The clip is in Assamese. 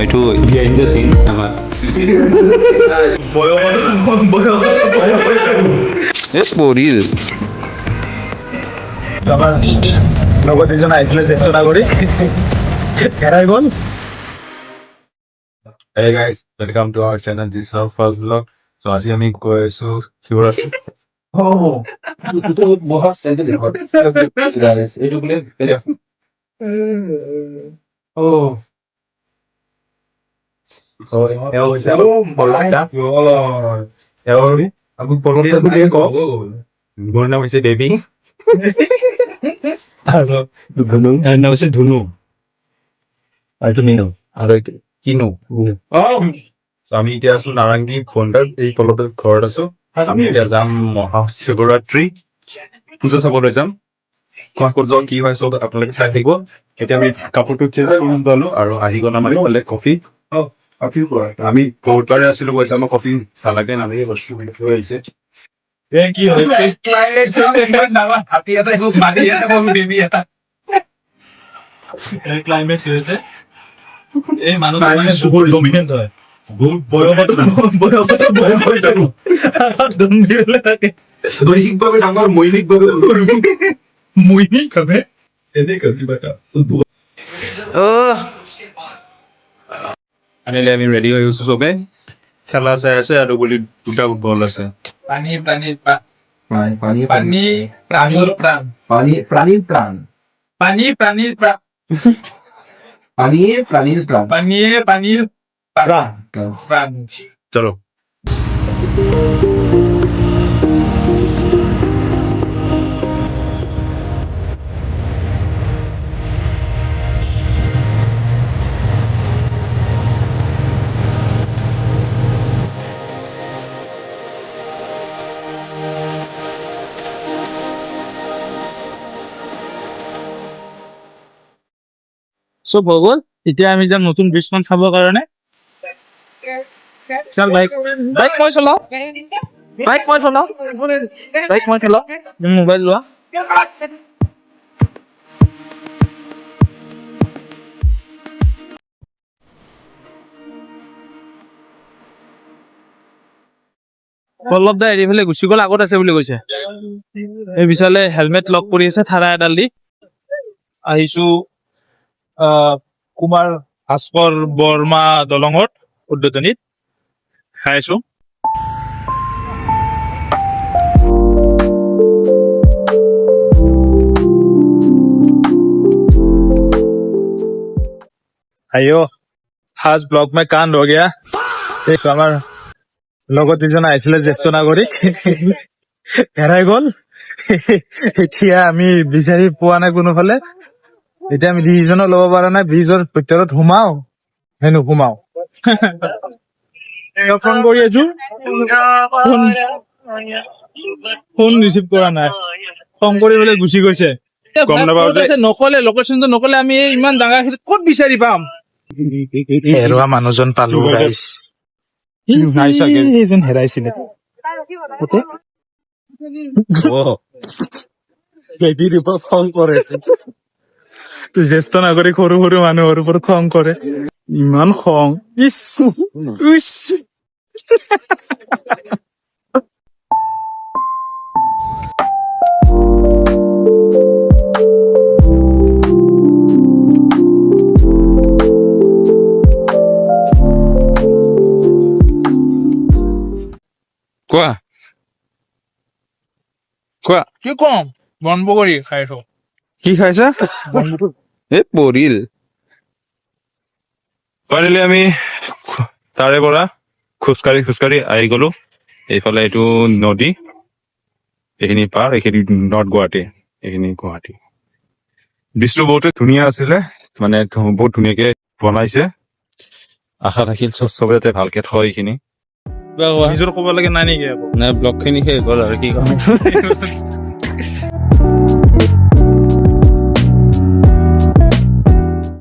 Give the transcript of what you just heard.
এইটো বিহাইণ্ড দ্য চিন আমাৰ পৰিল আমাৰ লগত যিজন আহিছিলে জ্যেষ্ঠ নাগৰিক হেৰাই গ'ল। Hey guys, welcome to our channel. This is our first vlog. So আজি আমি গৈ আছো শিৱৰাত্ৰি। এইটো বহুত চেণ্টেল এইটো বোলে এওঁ হৈছে আমাৰ পল্লৱদা। এওঁৰ আমি পল্লৱদা বুলিয়ে কওঁ। মোৰ নাম হৈছে বেবী আৰু ধুনু। ইয়াৰ নাম হৈছে ধুনু আৰু এইটো মিনু আৰু এইটো কিনু। So আমি এতিয়া আছো নাৰেংগী বন্ধাৰ এই পল্লৱদাৰ ঘৰত আছো। আমি এতিয়া যাম মহাশিৱৰাত্ৰি পূজা চাবলৈ যাম। ক'ত যাওঁ কি হয় চব আপোনালোকে চাই থাকিব। এতিয়া আমি কাপোৰটো ল'লো আৰু আহি গ'ল আমাৰ এইফালে কফি। আমি বহুতবাৰে আছিলো কৈছে আমাৰ কফি চালাকে নালাগে বস্তু লৈ আহিছে। কি হৈছে ক্লাইমেক্স হৈছে এই মানুহটো বহুত ডমিনেণ্ট হয়। দৈহিকভাৱে ডাঙৰ মৈনিকভাৱে মৈনিকভাৱে এনেকুৱা কিবা এটা আনিলে আমি ৰেডি হৈ গৈছো চবে। খেলা চাই আছে আৰু বুলি দুটা বল আছে। পানীৰ প্ৰাণ প্ৰাণীৰ প্ৰাণ পানীৰ প্ৰাণীৰ প্ৰাণ পানীৰ প্ৰাণ পানীৰ প্ৰাণ চলো চব হৈ গ'ল। এতিয়া আমি যাম নতুন ব্ৰিজখন চাবৰ কাৰণে। চাল বাইক মই চলাও মোবাইল লোৱা। পল্লৱ দা এৰি ফালে গুচি গ'ল, আগত আছে বুলি কৈছে। এই বিচালে হেলমেট লক কৰি আছে থাৰা এডাল দি। আহিছো কুমাৰ ভাস্কৰ বৰ্মা দলঙত উদ্বোধনীত খাইছো। আইও आज ब्लॉग में कांड हो गया। एक আমাৰ লগত যিজন আহিছিলে জ্যেষ্ঠ নাগৰিক হেৰাই গ'ল। এতিয়া আমি বিচাৰি পোৱা নাই কোনোফালে। এতিয়া আমি ডিচিশ্যনো ল'ব পৰা নাই ব্ৰিজৰ ভিতৰত সোমাও নে নোসোমাও। ফোন কৰি আছো ফোন ৰিচিভ কৰা নাই, খং কৰি পেলাই গুচি গৈছে। গম নাপাওঁ নকলে লোকেশ্যনটো নকলে আমি ইমান ডাঙৰ ক'ত বিচাৰি পাম। হেৰুৱা মানুহজন পালো গাইছ। এইজন হেৰাইছিলে খং কৰে। জ্যেষ্ঠ নাগৰিক সৰু সৰু মানুহৰ ওপৰত খং কৰে, ইমান খং। কোৱা কোৱা কি কম, বনবগৰী খাইছো। কি খাইছা? এই পৰিল। পাৰিলে আমি তাৰে পৰা খোজকাঢ়ি আহি গলো। এইফালে এইটো নদী, এইখিনি পাৰ, এইখিনি নৰ্থ গুৱাহাটী, এইখিনি গুৱাহাটী। ব্ৰিজটো বহুত ধুনীয়া আছিলে, মানে বহুত ধুনীয়াকে বনাইছে। আশা থাকিল চবে যাতে ভালকে থয় এইখিনি। নিজৰ ক'ব লাগে নাই নেকি? নাই ব্লগ খিনি শেষ হ'ল আৰু কি কম।